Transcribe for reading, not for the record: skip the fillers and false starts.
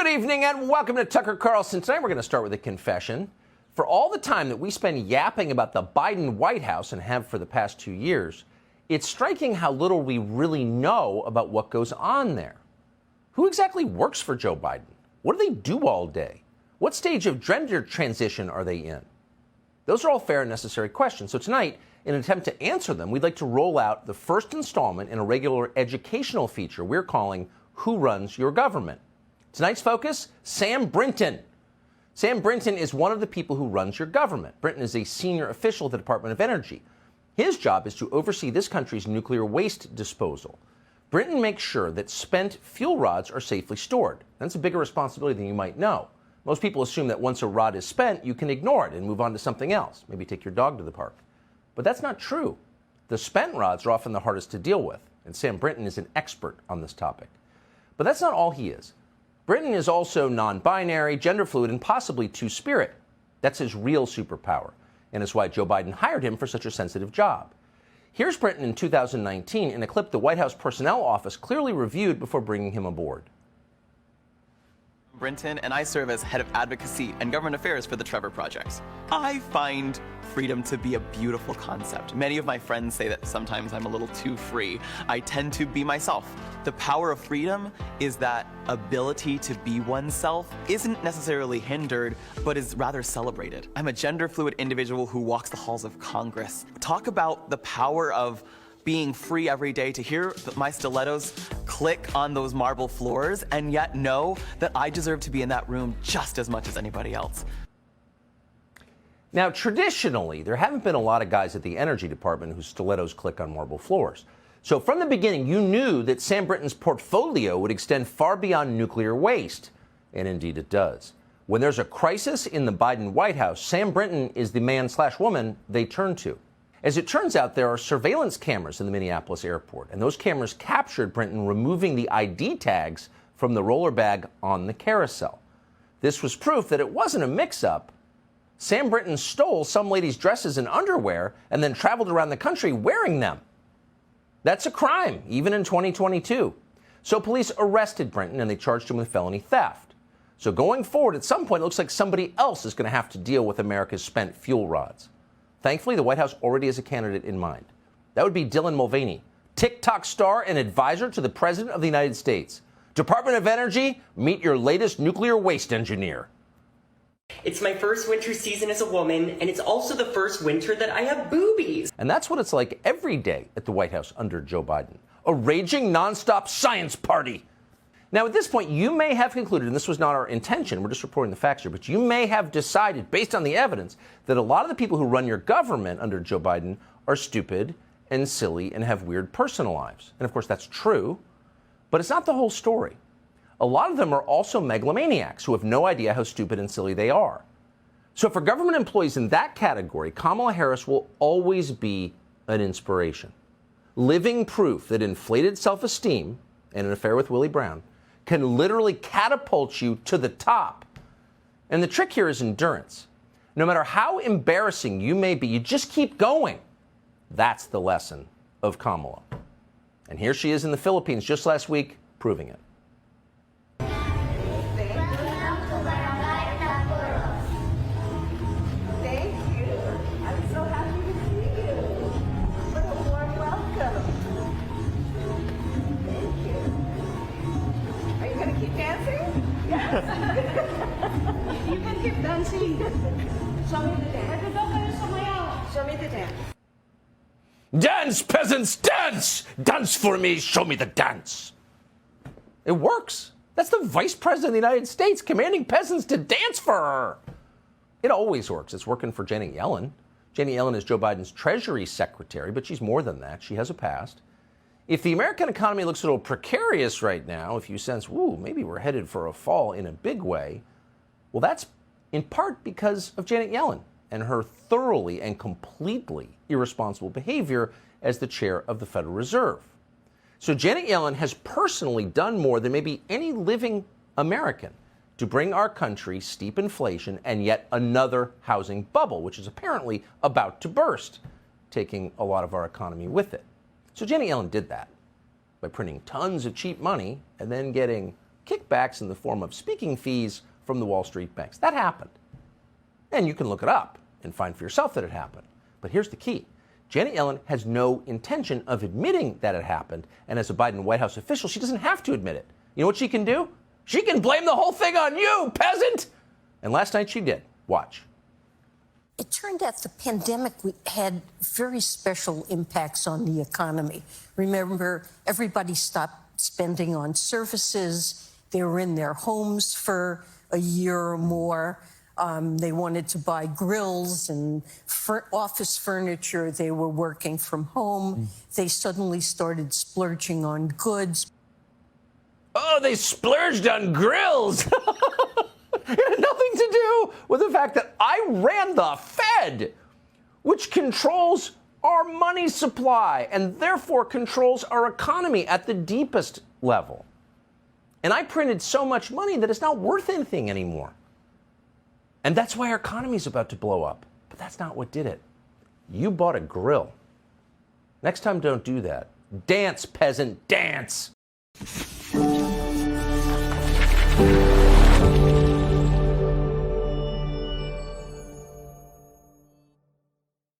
Good evening and welcome to Tucker Carlson. Tonight we're going to start with a confession. For all the time that we spend yapping about the Biden White House and have for the past 2 years, it's striking how little we really know about what goes on there. Who exactly works for Joe Biden? What do they do all day? What stage of gender transition are they in? Those are all fair and necessary questions. So tonight, in an attempt to answer them, we'd like to roll out the first installment in a regular educational feature we're calling Who Runs Your Government? Tonight's focus, Sam Brinton. Sam Brinton is one of the people who runs your government. Brinton is a senior official at the Department of Energy. His job is to oversee this country's nuclear waste disposal. Brinton makes sure that spent fuel rods are safely stored. That's a bigger responsibility than you might know. Most people assume that once a rod is spent, you can ignore it and move on to something else, maybe take your dog to the park. But that's not true. The spent rods are often the hardest to deal with, and Sam Brinton is an expert on this topic. But that's not all he is. Brinton is also non-binary, gender fluid, and possibly two-spirit. That's his real superpower, and is why Joe Biden hired him for such a sensitive job. Here's Brinton in 2019 in a clip the White House Personnel Office clearly reviewed before bringing him aboard. Brinton, and I serve as head of advocacy and government affairs for the Trevor Project. I find freedom to be a beautiful concept. Many of my friends say that sometimes I'm a little too free. I tend to be myself. The power of freedom is that ability to be oneself isn't necessarily hindered, but is rather celebrated. I'm a gender fluid individual who walks the halls of Congress. Talk about the power of being free every day, to hear my stilettos click on those marble floors and yet know that I deserve to be in that room just as much as anybody else. Now, traditionally, there haven't been a lot of guys at the Energy Department whose stilettos click on marble floors. So from the beginning, you knew that Sam Brinton's portfolio would extend far beyond nuclear waste. And indeed it does. When there's a crisis in the Biden White House, Sam Brinton is the man/woman they turn to. As it turns out, there are surveillance cameras in the Minneapolis airport, and those cameras captured Brinton removing the ID tags from the roller bag on the carousel. This was proof that it wasn't a mix-up. Sam Brinton stole some lady's dresses and underwear and then traveled around the country wearing them. That's a crime, even in 2022. So police arrested Brinton and they charged him with felony theft. So going forward, at some point, it looks like somebody else is going to have to deal with America's spent fuel rods. Thankfully, the White House already has a candidate in mind. That would be Dylan Mulvaney, TikTok star and advisor to the President of the United States. Department of Energy, meet your latest nuclear waste engineer. It's my first winter season as a woman, and it's also the first winter that I have boobies. And that's what it's like every day at the White House under Joe Biden. A raging, nonstop science party. Now, at this point, you may have concluded, and this was not our intention, we're just reporting the facts here, but you may have decided, based on the evidence, that a lot of the people who run your government under Joe Biden are stupid and silly and have weird personal lives. And of course, that's true, but it's not the whole story. A lot of them are also megalomaniacs who have no idea how stupid and silly they are. So for government employees in that category, Kamala Harris will always be an inspiration. Living proof that inflated self-esteem and an affair with Willie Brown can literally catapult you to the top. And the trick here is endurance. No matter how embarrassing you may be, you just keep going. That's the lesson of Kamala. And here she is in the Philippines just last week, proving it. You can keep dancing. Show me the dance. Show me the dance. Dance, peasants, dance! Dance for me, show me the dance. It works. That's the Vice President of the United States commanding peasants to dance for her. It always works. It's working for Janet Yellen. Janet Yellen is Joe Biden's Treasury Secretary, but she's more than that. She has a past. If the American economy looks a little precarious right now, if you sense, ooh, maybe we're headed for a fall in a big way, well, that's in part because of Janet Yellen and her thoroughly and completely irresponsible behavior as the chair of the Federal Reserve. So Janet Yellen has personally done more than maybe any living American to bring our country steep inflation and yet another housing bubble, which is apparently about to burst, taking a lot of our economy with it. So Janet Yellen did that by printing tons of cheap money and then getting kickbacks in the form of speaking fees from the Wall Street banks. That happened. And you can look it up and find for yourself that it happened. But here's the key. Janet Yellen has no intention of admitting that it happened. And as a Biden White House official, she doesn't have to admit it. You know what she can do? She can blame the whole thing on you, peasant! And last night she did. Watch. It turned out the pandemic had very special impacts on the economy. Remember, everybody stopped spending on services. They were in their homes for a year or more. They wanted to buy grills and office furniture. They were working from home. They suddenly started splurging on goods. Oh, they splurged on grills! It had nothing to do with the fact that I ran the Fed, which controls our money supply and therefore controls our economy at the deepest level. And I printed so much money that it's not worth anything anymore. And that's why our economy is about to blow up. But that's not what did it. You bought a grill. Next time, don't do that. Dance, peasant, dance.